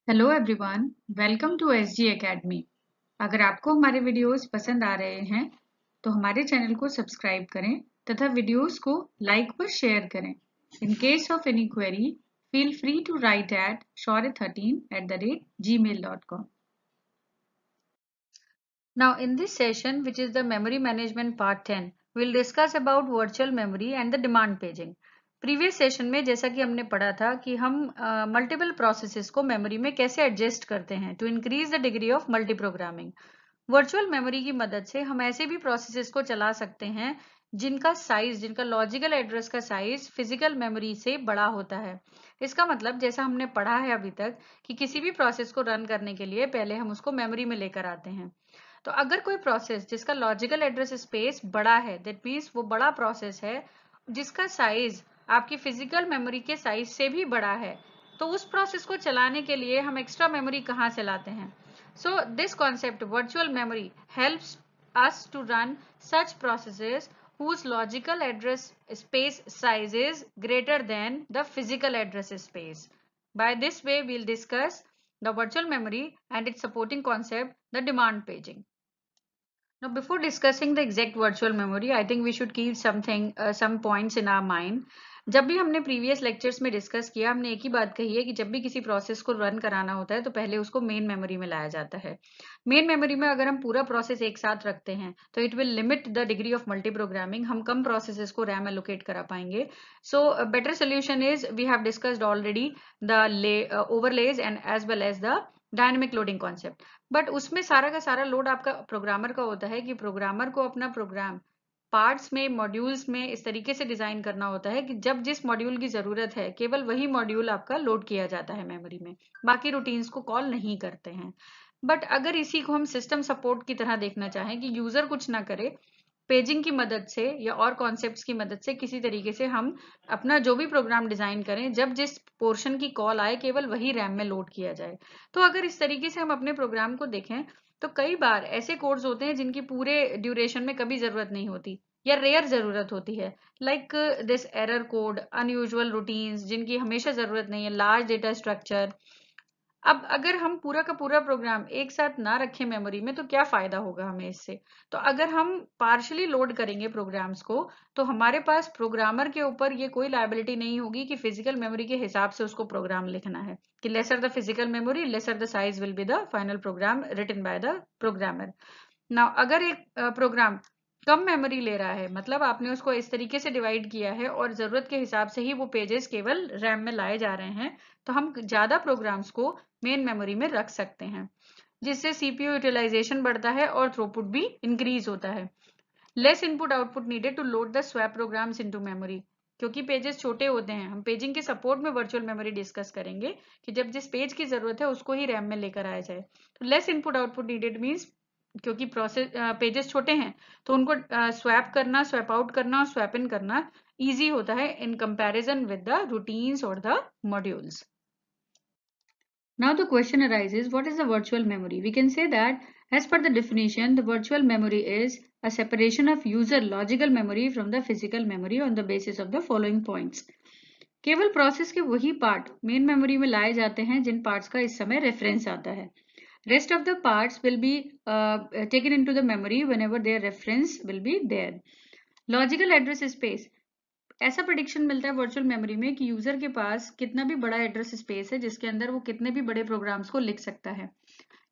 Hello everyone, welcome to SG Academy. अगर आपको हमारे वीडियोस पसंद आ रहे हैं तो हमारे चैनल को सब्सक्राइब करें तथा वीडियोस को लाइक व शेयर करें। In case of any query feel free to write at shaurya13@gmail.com. Now in this session, which is the memory management part 10, we'll discuss about virtual memory and the demand paging. Previous session में जैसा कि हमने पढ़ा था कि हम multiple processes को memory में कैसे एडजस्ट करते हैं to increase the degree of multi programming. Virtual memory की मदद से हम ऐसे भी प्रोसेसेस को चला सकते हैं जिनका साइज, जिनका लॉजिकल एड्रेस का साइज फिजिकल मेमोरी से बड़ा होता है। इसका मतलब जैसा हमने पढ़ा है अभी तक कि किसी भी प्रोसेस को रन करने के लिए पहले हम उसको मेमोरी में लेकर आते हैं। तो अगर कोई प्रोसेस जिसका लॉजिकल एड्रेस स्पेस बड़ा है, दैट मीन्स वो बड़ा प्रोसेस है जिसका साइज आपकी फिजिकल मेमोरी के साइज से भी बड़ा है, तो उस प्रोसेस को चलाने के लिए हम एक्स्ट्रा मेमोरी कहाँ से लाते हैं? So this concept virtual memory helps us to run such processes whose logical address space size is greater than the physical address space. By this way, we'll discuss the virtual memory and its supporting concept, the demand paging. Now, before discussing the exact virtual memory, I think we should keep some points in our mind. जब भी हमने previous lectures में discuss किया, हमने एक ही बात कही है कि जब भी किसी प्रोसेस को रन कराना होता है तो पहले उसको मेन मेमोरी में लाया जाता है। मेन मेमोरी में अगर हम पूरा प्रोसेस एक साथ रखते हैं तो it will limit the degree of multi programming. हम कम प्रोसेसेस को रैम एलोकेट करा पाएंगे। So better solution is we have discussed already the overlays and as well as the dynamic loading concept. But उसमें सारा का सारा लोड आपका प्रोग्रामर का होता है कि प्रोग्रामर को अपना प्रोग्राम पार्ट्स में, मॉड्यूल्स में इस तरीके से डिजाइन करना होता है कि जब जिस मॉड्यूल की जरूरत है केवल वही मॉड्यूल आपका लोड किया जाता है मेमोरी में, बाकी रूटीन्स को कॉल नहीं करते हैं। बट अगर इसी को हम सिस्टम सपोर्ट की तरह देखना चाहें कि यूजर कुछ ना करे, पेजिंग की मदद से या और कॉन्सेप्ट्स की मदद से किसी तरीके से हम अपना जो भी प्रोग्राम डिजाइन करें, जब जिस पोर्शन की कॉल आए केवल वही रैम में लोड किया जाए। तो अगर इस तरीके से हम अपने प्रोग्राम को देखें तो कई बार ऐसे कोड्स होते हैं जिनकी पूरे ड्यूरेशन में कभी जरूरत नहीं होती या रेयर जरूरत होती है, like this error code, unusual routines जिनकी हमेशा जरूरत नहीं है, लार्ज डेटा स्ट्रक्चर। अब अगर हम पूरा का पूरा प्रोग्राम एक साथ ना रखें मेमोरी में तो क्या फायदा होगा हमें इससे? तो अगर हम पार्शली लोड करेंगे प्रोग्राम्स को तो हमारे पास प्रोग्रामर के ऊपर ये कोई लायबिलिटी नहीं होगी कि फिजिकल मेमोरी के हिसाब से उसको प्रोग्राम लिखना है कि lesser the physical memory lesser the size will be the final program written by the programmer. Now अगर एक प्रोग्राम कम मेमोरी ले रहा है, मतलब आपने उसको इस तरीके से डिवाइड किया है और जरूरत के हिसाब से ही वो पेजेस केवल रैम में लाए जा रहे हैं, तो हम ज्यादा प्रोग्राम्स को मेन मेमोरी में रख सकते हैं, जिससे सीपीयू यूटिलाइजेशन बढ़ता है और थ्रूपुट भी इंक्रीज होता है। Less input output needed to load the swap programs into memory. क्योंकि पेजेस छोटे होते हैं, हम पेजिंग के सपोर्ट में वर्चुअल मेमोरी डिस्कस करेंगे कि जब जिस पेज की जरूरत है उसको ही रैम में लेकर आया जाए। तो less input output needed means क्योंकि प्रोसेस पेजेस छोटे हैं तो उनको स्वैप करना, स्वैप आउट करना और स्वैप इन करना इजी होता है in comparison with the routines और the modules. Now the question arises, what is the virtual memory? We can say that as per the definition, the virtual memory is a separation of user logical memory from the physical memory on the basis of the following points. केवल process के वही part main memory में लाए जाते हैं जिन parts का इस समय रेफरेंस आता है। Rest of the parts will be taken into the memory whenever their reference will be there. Logical address space, ऐसा प्रेडिक्शन मिलता है वर्चुअल मेमोरी में कि यूजर के पास कितना भी बड़ा एड्रेस स्पेस है जिसके अंदर वो कितने भी बड़े प्रोग्राम्स को लिख सकता है।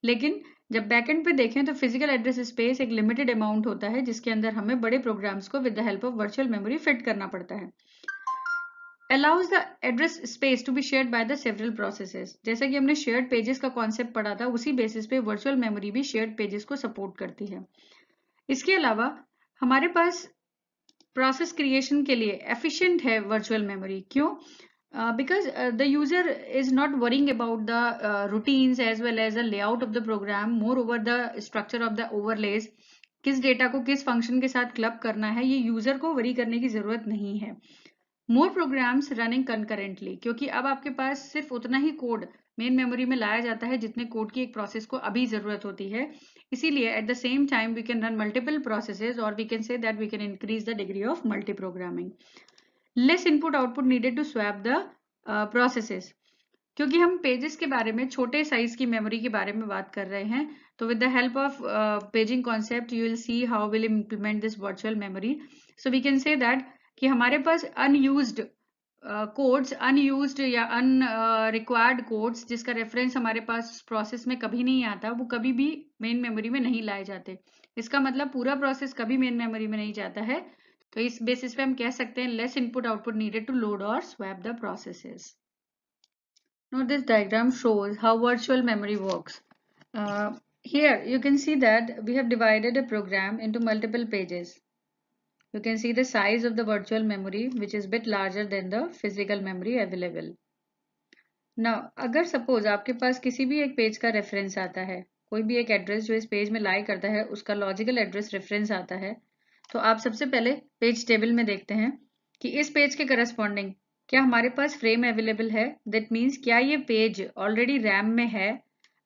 लेकिन जब बैकएंड पे देखें तो फिजिकल एड्रेस स्पेस एक लिमिटेड अमाउंट होता है जिसके अंदर हमें बड़े प्रोग्राम्स को with the help of virtual memory fit करना पड़ता है। allows the address space to be shared by the several processes। जैसा कि हमने शेयर्ड पेजेस का कॉन्सेप्ट पढ़ा था, उसी बेसिस पे वर्चुअल मेमोरी भी शेयर्ड पेजेस को सपोर्ट करती है। इसके अलावा हमारे पास प्रोसेस क्रिएशन के लिए एफिशिएंट है वर्चुअल मेमोरी। क्यों? because the user is not worrying about the routines as well as the layout of the program, moreover the structure of the overlays, किस डेटा को किस फंक्शन के साथ क्लब करना है, ये यूजर को वरी करने की जरूरत नहीं है। मोर प्रोग्राम्स रनिंग कंकरेंटली, क्योंकि अब आपके पास सिर्फ उतना ही कोड मेन मेमोरी में लाया जाता है जितने कोड की एक प्रोसेस को अभी जरूरत होती है। इसीलिए at the same time we can run multiple processes और we can say that we can increase the degree of multi programming. Less input output needed to swap the processes, क्योंकि हम पेजेस के बारे में, छोटे साइज की memory के बारे में बात कर रहे हैं, तो with the help of paging concept you will see how will implement this virtual memory. So we can say that कि हमारे पास अनयूज्ड कोड्स, अनयूज्ड या अनरिक्वायर्ड कोड्स जिसका रेफरेंस हमारे पास प्रोसेस में कभी नहीं आता, वो कभी भी मेन मेमोरी में नहीं लाए जाते. इसका मतलब पूरा प्रोसेस कभी मेन मेमोरी में नहीं जाता है. तो इस बेसिस पे हम कह सकते हैं less input output needed to load और swap the processes. Now this diagram shows how virtual memory works. Here you can see that we have divided a program into multiple pages. You can see the size of the virtual memory which is bit larger than the physical memory available. Now अगर suppose आपके पास किसी भी एक page का reference आता है, कोई भी एक एड्रेस जो इस पेज में लाई करता है उसका लॉजिकल एड्रेस रेफरेंस आता है, तो आप सबसे पहले पेज टेबल में देखते हैं कि इस पेज के करस्पॉन्डिंग क्या हमारे पास फ्रेम अवेलेबल है. दैट मीन्स क्या ये पेज ऑलरेडी रैम में है.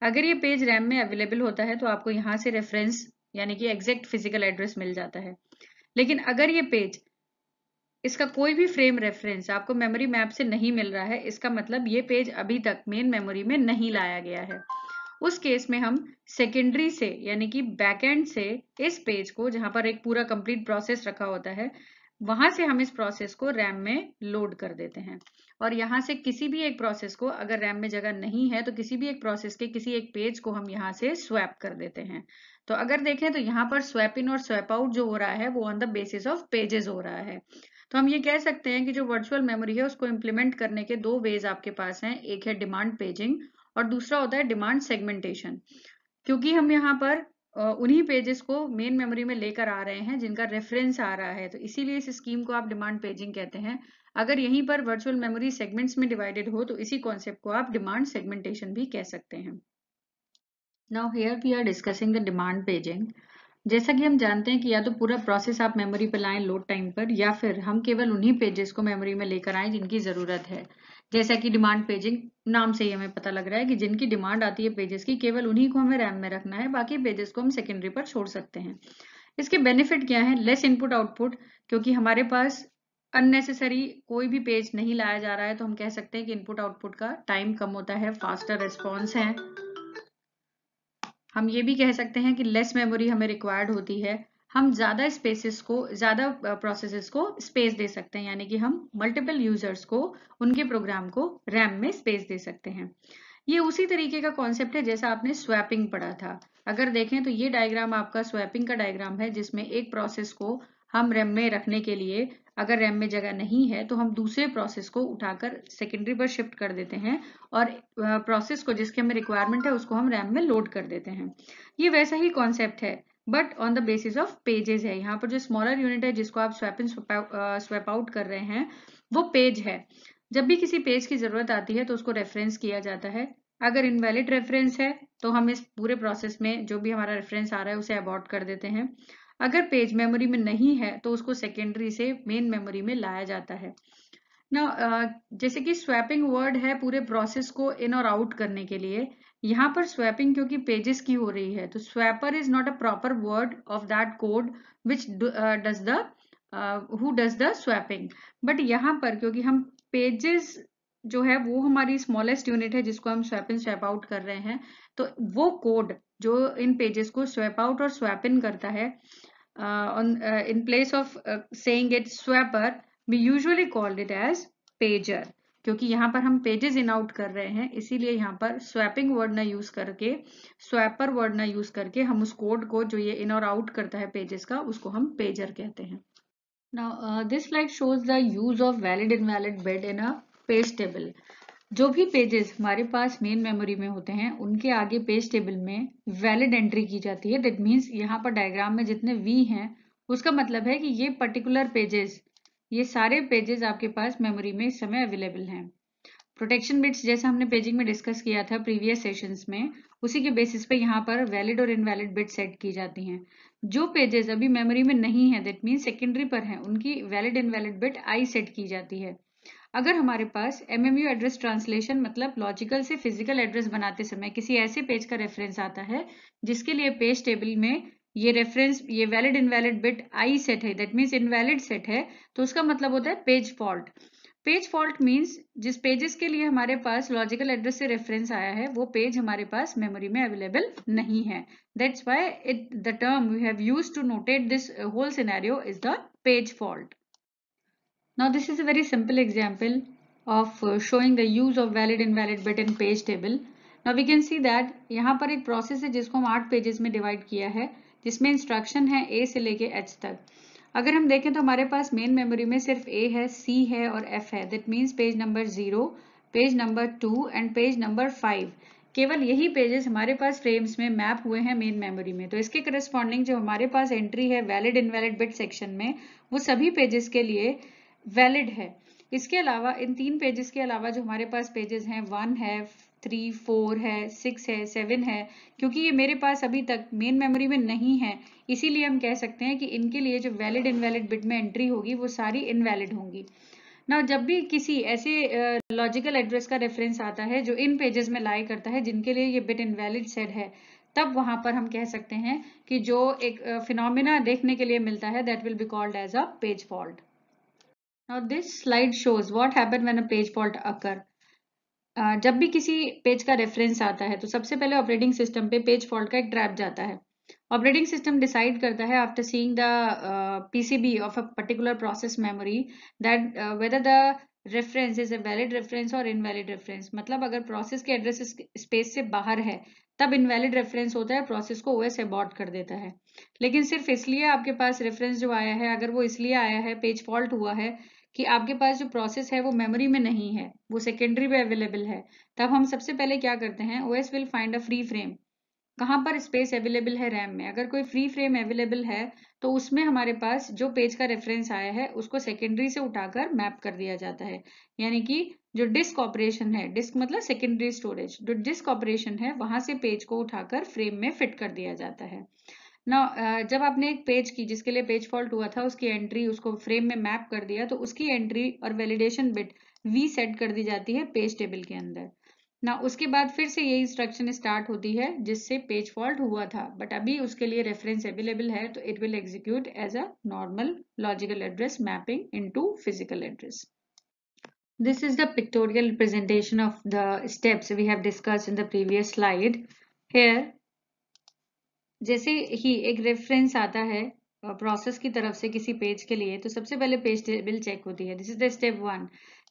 अगर ये पेज रैम में अवेलेबल होता है तो आपको यहाँ से रेफरेंस यानी कि एग्जैक्ट फिजिकल एड्रेस मिल जाता है. लेकिन अगर ये पेज, इसका कोई भी फ्रेम रेफरेंस आपको मेमोरी मैप से नहीं मिल रहा है, इसका मतलब ये पेज अभी तक मेन मेमोरी में नहीं लाया गया है. उस केस में हम सेकेंडरी से यानी कि बैकएंड से इस पेज को, जहां पर एक पूरा कंप्लीट प्रोसेस रखा होता है, वहां से हम इस प्रोसेस को रैम में लोड कर देते हैं. और यहाँ से किसी भी एक प्रोसेस को, अगर रैम में जगह नहीं है तो किसी भी एक प्रोसेस के किसी एक पेज को हम यहाँ से स्वैप कर देते हैं. तो अगर देखें तो यहाँ पर स्वैप इन और स्वैप आउट जो हो रहा है वो on the basis of pages हो रहा है. तो हम ये कह सकते हैं कि जो वर्चुअल मेमोरी है उसको इम्प्लीमेंट करने के दो वेज आपके पास हैं. एक है डिमांड पेजिंग और दूसरा होता है डिमांड सेगमेंटेशन. क्योंकि हम यहाँ पर उन्हीं पेजेस को मेन मेमोरी में लेकर आ रहे हैं जिनका रेफरेंस आ रहा है, तो इसीलिए इस स्कीम को आप डिमांड पेजिंग कहते हैं. अगर यहीं पर वर्चुअल मेमोरी सेगमेंट्स में डिवाइडेड हो तो इसी कॉन्सेप्ट को आप डिमांड सेगमेंटेशन भी कह सकते हैं. Now here we are discussing the demand paging. जैसा कि हम जानते हैं कि या तो पूरा प्रोसेस आप मेमोरी पर लाएं लोड टाइम पर, या फिर हम केवल उन्हीं पेजेस को मेमोरी में लेकर आएं जिनकी ज़रूरत है. जैसा कि डिमांड पेजिंग नाम से ही हमें पता लग रहा है कि जिनकी डिमांड आती है पेजेस की, केवल उन्हीं को हमें रैम में रखना है, बाकी पेजेस को हम सेकेंडरी पर छोड़ सकते हैं. इसके बेनिफिट क्या है? लेस इनपुट आउटपुट, क्योंकि हमारे पास अननेसेसरी कोई भी पेज नहीं लाया जा रहा है, तो हम कह सकते हैं कि इनपुट आउटपुट का टाइम कम होता है, फास्टर रिस्पॉन्स है. हम ये भी कह सकते हैं कि लेस मेमोरी हमें रिक्वायर्ड होती है. हम ज़्यादा स्पेसेस को, ज़्यादा प्रोसेसेस को स्पेस दे सकते हैं, यानी कि हम मल्टीपल यूजर्स को, उनके प्रोग्राम को रैम में स्पेस दे सकते हैं. ये उसी तरीके का कॉन्सेप्ट है जैसा आपने स्वैपिंग पढ़ा था. अगर देखें तो ये डायग्राम आपका स्वैपिंग का डायग्राम है, जिसमें एक प्रोसेस को हम रैम में रखने के लिए, अगर रैम में जगह नहीं है तो हम दूसरे प्रोसेस को उठाकर सेकेंडरी पर शिफ्ट कर देते हैं और प्रोसेस को जिसकी हमें रिक्वायरमेंट है उसको हम रैम में लोड कर देते हैं. ये वैसा ही कॉन्सेप्ट है but on the basis of pages है. यहाँ पर जो स्मॉलर यूनिट है जिसको आप स्वैप इन स्वैप आउट कर रहे हैं वो पेज है. जब भी किसी पेज की जरूरत आती है तो उसको रेफरेंस किया जाता है. अगर इनवैलिड रेफरेंस है तो हम इस पूरे प्रोसेस में जो भी हमारा रेफरेंस आ रहा है उसे अबॉर्ट कर देते हैं. अगर पेज मेमोरी में नहीं है तो उसको सेकेंडरी से मेन मेमोरी में लाया जाता है ना. जैसे कि स्वैपिंग वर्ड है पूरे प्रोसेस को इन और आउट करने के लिए. यहाँ पर स्वैपिंग क्योंकि पेजेस की हो रही है तो swapper is not a proper word of that code which does the who does the swapping. But यहाँ पर क्योंकि हम पेजेस जो है वो हमारी स्मॉलेस्ट यूनिट है जिसको हम स्वैप इन स्वैप आउट कर रहे हैं, तो वो कोड जो इन पेजेस को स्वैप आउट और स्वैप इन करता है, in place of saying it swapper, we usually called it as pager. क्योंकि यहाँ पर हम पेजेस इन आउट कर रहे हैं, इसीलिए यहाँ पर स्वैपिंग वर्ड ना यूज करके, स्वैपर वर्ड ना यूज करके हम उस कोड को जो ये इन और आउट करता है पेजेस का, उसको हम पेजर कहते हैं. Now this slide shows the use of valid invalid bit in a page table. जो भी पेजेस हमारे पास मेन मेमोरी में होते हैं उनके आगे पेज टेबल में वैलिड एंट्री की जाती है. दैट मीन्स यहाँ पर डायग्राम में जितने वी हैं उसका मतलब है कि ये पर्टिकुलर पेजेस, ये सारे पेजेस आपके पास मेमोरी में इस समय अवेलेबल हैं. प्रोटेक्शन बिट्स जैसा हमने पेजिंग में डिस्कस किया था प्रीवियस सेशंस में, उसी के बेसिस पे यहाँ पर वैलिड और इनवैलिड बिट सेट की जाती हैं. जो पेजेस अभी मेमोरी में नहीं है, दैट मीन्स सेकेंडरी पर हैं, उनकी valid invalid bit I set की जाती है. अगर हमारे पास MMU एड्रेस ट्रांसलेशन मतलब लॉजिकल से फिजिकल एड्रेस बनाते समय किसी ऐसे पेज का रेफरेंस आता है जिसके लिए पेज टेबल में ये रेफरेंस, ये valid invalid bit I set है, दैट मीन्स इनवैलिड सेट है, तो उसका मतलब होता है page fault. Page fault means जिस पेजेस के लिए हमारे पास लॉजिकल एड्रेस से रेफरेंस आया है वो पेज हमारे पास मेमोरी में अवेलेबल नहीं है. That's why the term we have used to notate this whole scenario is the page fault. Now this is a very simple example of showing the use of valid invalid bit in page table. Now we can see that यहाँ पर एक process है जिसको हम 8 pages में divide किया है, जिसमें इंस्ट्रक्शन है A से लेके H तक. अगर हम देखें तो हमारे पास मेन मेमोरी में सिर्फ A है, C है और F है. That means page number 0, page number 2 and page number 5. केवल यही पेजेस हमारे पास फ्रेम्स में मैप हुए हैं मेन मेमोरी में. तो इसके करस्पॉन्डिंग जो हमारे पास एंट्री है वैलिड इनवैलिड बिट सेक्शन में, वो सभी पेजेस के लिए वैलिड है. इसके अलावा इन 3 पेजेस के अलावा जो हमारे पास पेजेस हैं 1 है, 3, 4 है, 6 है, 7 है, क्योंकि ये मेरे पास अभी तक मेन मेमोरी में नहीं है, इसीलिए हम कह सकते हैं कि इनके लिए जो वैलिड इनवैलिड बिट में एंट्री होगी वो सारी इनवैलिड होंगी. ना जब भी किसी ऐसे लॉजिकल एड्रेस का रेफरेंस आता है जो इन पेजेस में लाई करता है जिनके लिए ये बिट इनवैलिड सेट है, तब वहां पर हम कह सकते हैं कि जो एक फिनोमिना देखने के लिए मिलता है that will be called as a page fault. Now this slide shows what happen when a page fault occur. जब भी किसी पेज का रेफरेंस आता है तो सबसे पहले ऑपरेटिंग सिस्टम पे पेज फॉल्ट का एक ट्रैप जाता है. ऑपरेटिंग सिस्टम डिसाइड करता है after seeing the PCB of a particular process memory that whether the reference is a valid reference और इनवैलिड रेफरेंस. मतलब अगर प्रोसेस के एड्रेस स्पेस से बाहर है तब इनवैलिड रेफरेंस होता है, प्रोसेस को ओएस अबॉर्ट कर देता है. लेकिन सिर्फ इसलिए आपके पास रेफरेंस जो आया है, अगर वो इसलिए आया है, पेज फॉल्ट हुआ है कि आपके पास जो प्रोसेस है वो मेमोरी में नहीं है, वो सेकेंडरी पे अवेलेबल है, तब हम सबसे पहले क्या करते हैं, OS will find a free frame. कहाँ पर स्पेस अवेलेबल है रैम में, अगर कोई फ्री फ्रेम अवेलेबल है तो उसमें हमारे पास जो पेज का रेफरेंस आया है उसको सेकेंडरी से उठाकर मैप कर दिया जाता है. यानी कि जो डिस्क ऑपरेशन है, डिस्क मतलब सेकेंडरी स्टोरेज, जो डिस्क ऑपरेशन है वहां से पेज को उठाकर फ्रेम में फिट कर दिया जाता है. ना जब आपने एक पेज की जिसके लिए पेज फॉल्ट हुआ था उसकी एंट्री उसको फ्रेम में मैप कर दिया, तो उसकी एंट्री और वैलिडेशन बिट वी सेट कर दी जाती है पेज टेबल के अंदर. ना उसके बाद फिर से ये इंस्ट्रक्शन स्टार्ट होती है जिससे पेज फॉल्ट हुआ था, बट अभी उसके लिए रेफरेंस अवेलेबल है तो it will execute as a normal logical address mapping into physical address. This is the pictorial representation of the steps we have discussed in the previous slide. Here जैसे ही एक reference आता है process की तरफ से किसी पेज के लिए, तो सबसे पहले पेज टेबल चेक होती है. This is the step 1.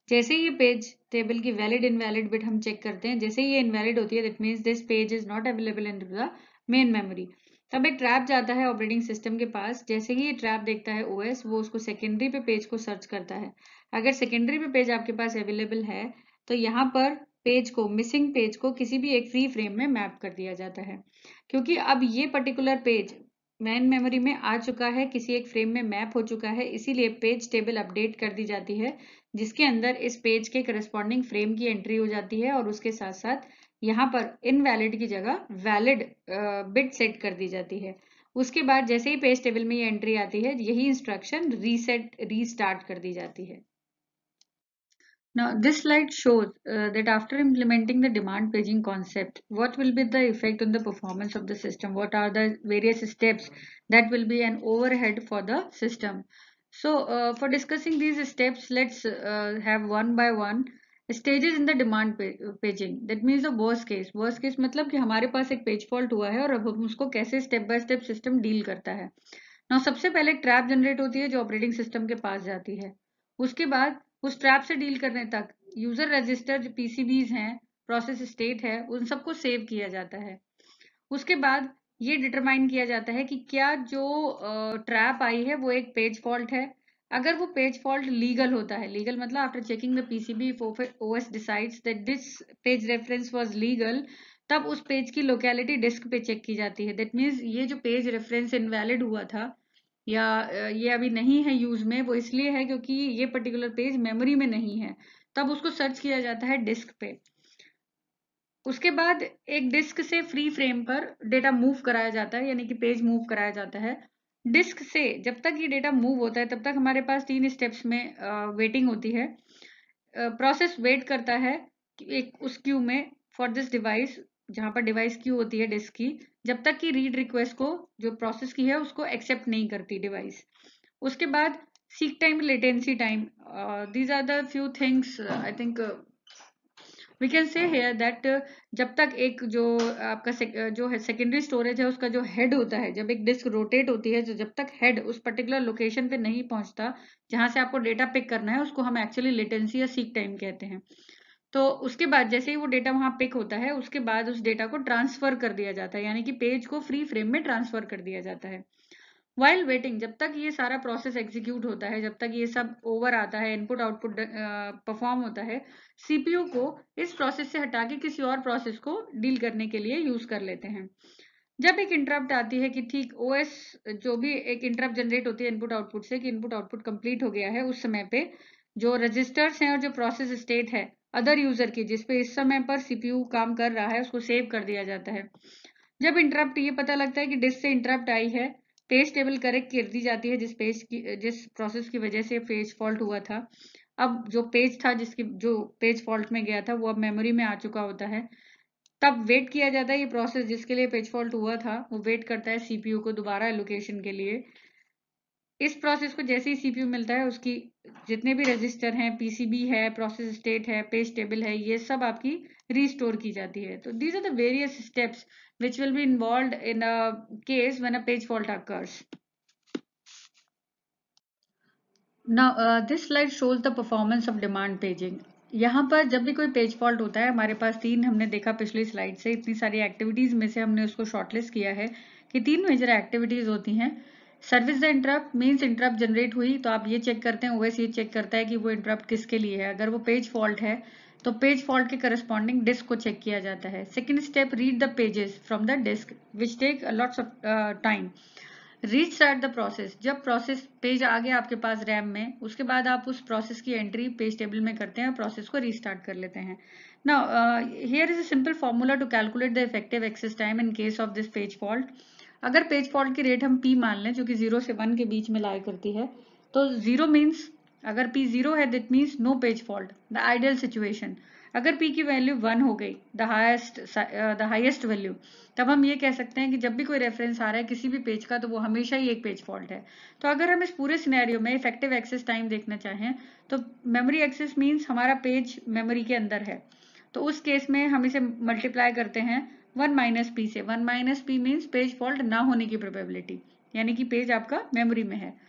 जैसे ही ये पेज टेबल की वैलिड इनवैलिड बिट हम चेक करते हैं, जैसे ही ये इनवैलिड होती है that means this page is not available in the main memory. तब एक ट्रैप जाता है ऑपरेटिंग सिस्टम के पास. जैसे ही ये ट्रैप देखता है ओएस, वो उसको सेकेंडरी पे पेज को सर्च करता है. अगर सेकेंडरी पे पेज आपके पास अवेलेबल है तो यहाँ पर पेज को, मिसिंग पेज को किसी भी एक फ्री फ्रेम में मैप कर दिया जाता है. क्योंकि अब ये पर्टिकुलर पेज मेन मेमोरी में आ चुका है, किसी एक फ्रेम में मैप हो चुका है, इसीलिए पेज टेबल अपडेट कर दी जाती है जिसके अंदर इस पेज के करस्पॉन्डिंग फ्रेम की एंट्री हो जाती है और उसके साथ साथ यहाँ पर इनवैलिड की जगह वैलिड बिट सेट कर दी जाती है. उसके बाद जैसे ही पेज टेबल में ये एंट्री आती है, यही इंस्ट्रक्शन रीसेट रीस्टार्ट कर दी जाती है. Now, this slide shows that after implementing the demand paging concept, what will be the effect on the performance of the system? What are the various steps that will be an overhead for the system? So, for discussing these steps, let's have one by one stages in the demand paging. That means the worst case. Worst case मतलब कि हमारे पास एक page fault हुआ है और अब हम उसको कैसे step by step system deal करता है. Now, सबसे पहले एक ट्रैप जनरेट होती है जो ऑपरेटिंग सिस्टम के पास जाती है. उसके बाद उस ट्रैप से डील करने तक यूजर रजिस्टर जो पीसीबीज हैं, प्रोसेस स्टेट है, उन सबको सेव किया जाता है. उसके बाद ये डिटरमाइन किया जाता है कि क्या जो ट्रैप आई है वो एक पेज फॉल्ट है. अगर वो पेज फॉल्ट लीगल होता है, लीगल मतलब after checking the PCB OS decides that this page reference was legal, तब उस पेज की लोकेलिटी डिस्क पे चेक की जाती है. दैट मीन्स ये जो पेज रेफरेंस इनवैलिड हुआ था या ये अभी नहीं है यूज में, वो इसलिए है क्योंकि ये पर्टिकुलर पेज मेमोरी में नहीं है. तब उसको सर्च किया जाता है डिस्क पे. उसके बाद एक डिस्क से फ्री फ्रेम पर डेटा मूव कराया जाता है, यानी कि पेज मूव कराया जाता है. डिस्क से जब तक ये डेटा मूव होता है तब तक हमारे पास 3 स्टेप्स में वेटिंग होती है. प्रोसेस वेट करता है एक उस क्यू में फॉर दिस डिवाइस, जहां पर डिवाइस क्यू होती है डिस्क की, जब तक कि रीड रिक्वेस्ट को जो प्रोसेस की है उसको एक्सेप्ट नहीं करती डिवाइस. उसके बाद Seek time, latency time, these are the few things I think we can say here that जब तक एक जो आपका जो है सेकेंडरी स्टोरेज है उसका जो हेड होता है, जब एक डिस्क रोटेट होती है, तो जब तक हेड उस पर्टिकुलर लोकेशन पे नहीं पहुंचता जहां से आपको डेटा पिक करना है, उसको हम एक्चुअली लेटेंसी या सीक टाइम कहते हैं। तो उसके बाद जैसे ही वो डेटा वहां पिक होता है, उसके बाद उस डेटा को ट्रांसफर कर दिया जाता है, यानी कि पेज को फ्री फ्रेम में ट्रांसफर कर दिया जाता है। वाइल वेटिंग, जब तक ये सारा प्रोसेस एग्जीक्यूट होता है, जब तक ये सब ओवर आता है, इनपुट आउटपुट परफॉर्म होता है, सीपीयू को इस प्रोसेस से हटा के किसी और प्रोसेस को डील करने के लिए यूज कर लेते हैं। जब एक इंटरप्ट आती है कि ठीक ओएस, जो भी एक इंटरप्ट जनरेट होती है इनपुट आउटपुट से कि इनपुट आउटपुट कंप्लीट हो गया है, उस समय पे जो रजिस्टर्स हैं और जो प्रोसेस स्टेट है अदर यूजर की, जिसपे इस समय पर सीपीयू काम कर रहा है, उसको सेव कर दिया जाता है। जब इंटरप्ट ये पता लगता है कि डिस्क से इंटरप्ट आई है, पेज टेबल करेक्ट कर दी जाती है जिस प्रोसेस की वजह से पेज फॉल्ट हुआ था। अब जो पेज था जिसकी जो पेज फॉल्ट में गया था वो अब मेमोरी में आ चुका होता है। तब वेट किया जाता है, ये प्रोसेस जिसके लिए पेज फॉल्ट हुआ था वो वेट करता है सीपीयू को दोबारा एलोकेशन के लिए। इस प्रोसेस को जैसे ही सीपीयू मिलता है, उसकी जितने भी रजिस्टर हैं, पीसीबी है, प्रोसेस स्टेट है, पेज टेबल है, ये सब आपकी रीस्टोर की जाती है। तो these are the various steps which will be involved in a case when a page fault occurs. Now, this slide shows the performance of demand paging. यहाँ पर जब भी कोई पेज फॉल्ट होता है, हमारे पास तीन, हमने देखा पिछली स्लाइड से, इतनी सारी एक्टिविटीज में से हमने उसको शॉर्टलिस्ट किया है कि तीन मेजर एक्टिविटीज होती हैं। Service the interrupt means interrupt generate हुई तो आप ये चेक करते हैं, ओएस ये चेक करता है कि वो इंटरप्ट किसके लिए है। अगर वो पेज फॉल्ट है तो पेज फॉल्ट के करस्पॉन्डिंग डिस्क को चेक किया जाता है। Second step, read the pages from the disk which take lots of time. Restart the process, जब प्रोसेस पेज आ गया आपके पास रैम में, उसके बाद आप उस प्रोसेस की एंट्री पेज टेबल में करते हैं और प्रोसेस को रीस्टार्ट कर लेते हैं। Now here is a simple formula to calculate the effective access time in case of this page fault. अगर पेज फॉल्ट की रेट हम p मान लें, जो कि 0 से 1 के बीच में लाई करती है, तो 0 मीन्स अगर p 0 है that means no page fault, the ideal situation. अगर p की वैल्यू 1 हो गई, द हाईएस्ट वैल्यू, तब हम ये कह सकते हैं कि जब भी कोई रेफरेंस आ रहा है किसी भी पेज का, तो वो हमेशा ही एक पेज फॉल्ट है। तो अगर हम इस पूरे सिनेरियो में इफेक्टिव एक्सेस टाइम देखना चाहें, तो मेमोरी एक्सेस मीन्स हमारा पेज मेमोरी के अंदर है, तो उस केस में हम इसे मल्टीप्लाई करते हैं 1 माइनस पी से। 1 minus P means page fault ना होने की प्रोबेबिलिटी, यानी कि पेज आपका मेमोरी में है।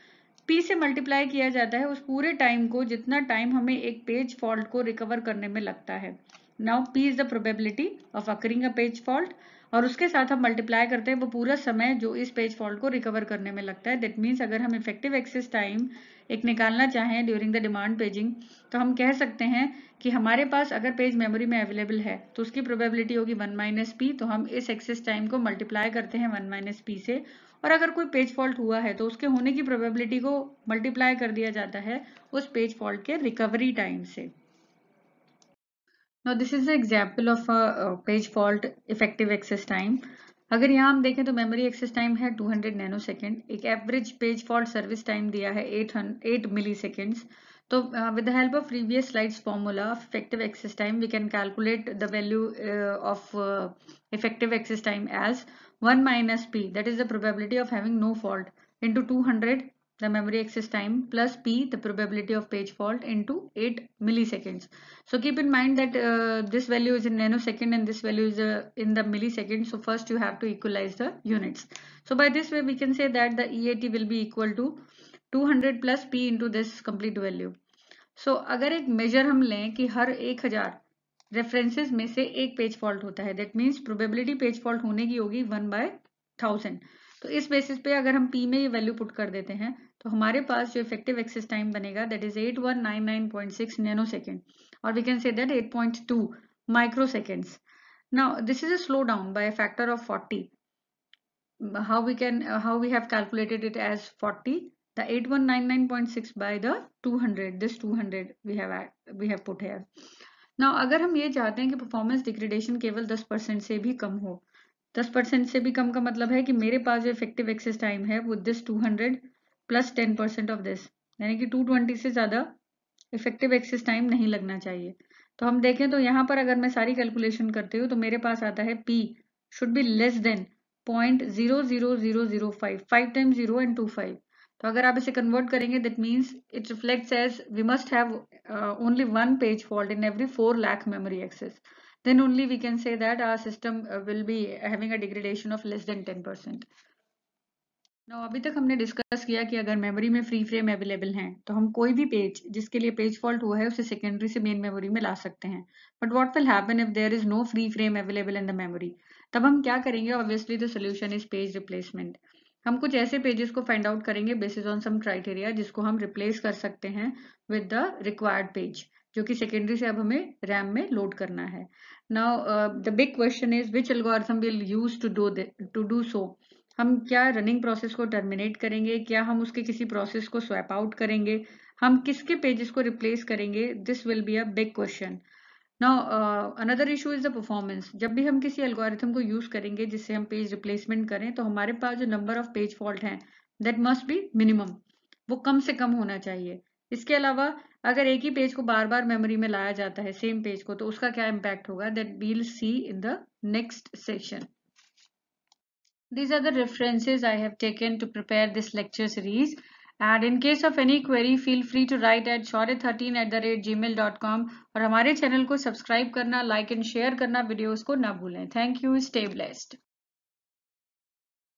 पी से मल्टीप्लाई किया जाता है उस पूरे टाइम को जितना टाइम हमें एक पेज फॉल्ट को रिकवर करने में लगता है। Now P is the probability of occurring a page fault, और उसके साथ हम मल्टीप्लाई करते हैं वो पूरा समय जो इस पेज फॉल्ट को रिकवर करने में लगता है। दैट मीन्स अगर हम इफेक्टिव एक्सेस टाइम एक निकालना चाहें ड्यूरिंग द डिमांड पेजिंग, तो हम कह सकते हैं कि हमारे पास अगर पेज मेमोरी में अवेलेबल है तो उसकी प्रोबेबिलिटी होगी 1 माइनस पी, तो हम इस एक्सेस टाइम को मल्टीप्लाई करते हैं 1 माइनस पी से, और अगर कोई पेज फॉल्ट हुआ है तो उसके होने की प्रोबेबिलिटी को मल्टीप्लाई कर दिया जाता है उस पेज फॉल्ट के रिकवरी टाइम से। Now this is an example of a page fault effective access time. अगर यहाँ हम देखें तो मेमोरी एक्सेस टाइम है 200 नैनोसेकेंड, एक average page fault service time दिया है 8 मिली सेकेंड्स। तो with the help of previous slides formula of effective access time, we can calculate the value of effective access time as 1 minus p, that is the probability of having no fault, into 200 the memory access time plus p, the probability of page fault, into 8 milliseconds. So keep in mind that this value is in nanosecond and this value is in the millisecond. So first you have to equalize the units. So by this way we can say that the EAT will be equal to 200 plus p into this complete value. So अगर एक measure हम लें कि हर 1000 references में से एक page fault होता है, that means probability page fault होने की होगी 1/1000। तो इस बेसिस पे अगर हम p में ये वैल्यू पुट कर देते हैं तो हमारे पास जो इफेक्टिव एक्सेस टाइम बनेगा दैट इज 8199.6 नैनोसेकेंड, और we can say that 8.2 microseconds. Now this is a slow down by a factor of 40. how we have calculated it as 40, the 8199.6 by the 200, this 200 we have put here. Now अगर हम ये चाहते हैं कि performance degradation केवल 10% से भी कम हो, 10% से भी कम का मतलब है कि मेरे पास जो इफेक्टिव एक्सेस टाइम है वो दिस 200 प्लस 10% ऑफ दिस, यानी कि 220 से ज्यादा इफेक्टिव एक्सेस टाइम नहीं लगना चाहिए। तो हम देखें तो यहाँ पर अगर मैं सारी कैलकुलेशन करती हूँ तो मेरे पास आता है p should be less than 0.00005, 5 times 0 and 25। तो अगर आप इसे कन्वर्ट करेंगे that means it reflects as we must have only one page fault in every 4 lakh memory access. Then only we can say that our system will be having a degradation of less than 10%. Now अभी तक हमने discuss किया कि अगर memory में free frame available हैं तो हम कोई भी पेज जिसके लिए पेज फॉल्ट हुआ है उसे सेकेंडरी से मेन मेमोरी में ला सकते हैं. But what will happen if there is no free frame available in the memory? तब हम क्या करेंगे? Obviously the solution is page replacement. हम कुछ ऐसे पेजेस को फाइंड आउट करेंगे बेसिस ऑन सम क्राइटेरिया जिसको हम रिप्लेस कर सकते हैं विद द रिक्वायर्ड पेज जो कि सेकेंडरी से अब हमें रैम में लोड करना है. Now the big question is which algorithm will use to do so. हम क्या रनिंग प्रोसेस को टर्मिनेट करेंगे? क्या हम उसके किसी प्रोसेस को स्वैप आउट करेंगे? हम किसके पेजेस को रिप्लेस करेंगे? This will be a big question. Now another issue is the performance. जब भी हम किसी एल्गोरिथम को यूज करेंगे जिससे हम पेज रिप्लेसमेंट करें तो हमारे पास जो नंबर ऑफ पेज फॉल्ट हैं दैट मस्ट बी मिनिमम. वो कम से कम होना चाहिए. इसके अलावा अगर एक ही पेज को बार बार मेमोरी में लाया जाता है सेम पेज को तो उसका क्या इम्पैक्ट होगा? That we will see in the next session. These are the references I have taken to prepare this lecture series. And in case of any query, feel free to write at shaurya13@gmail.com. और हमारे channel को subscribe करना, like and share करना videos को ना भूलें. Thank you. Stay blessed.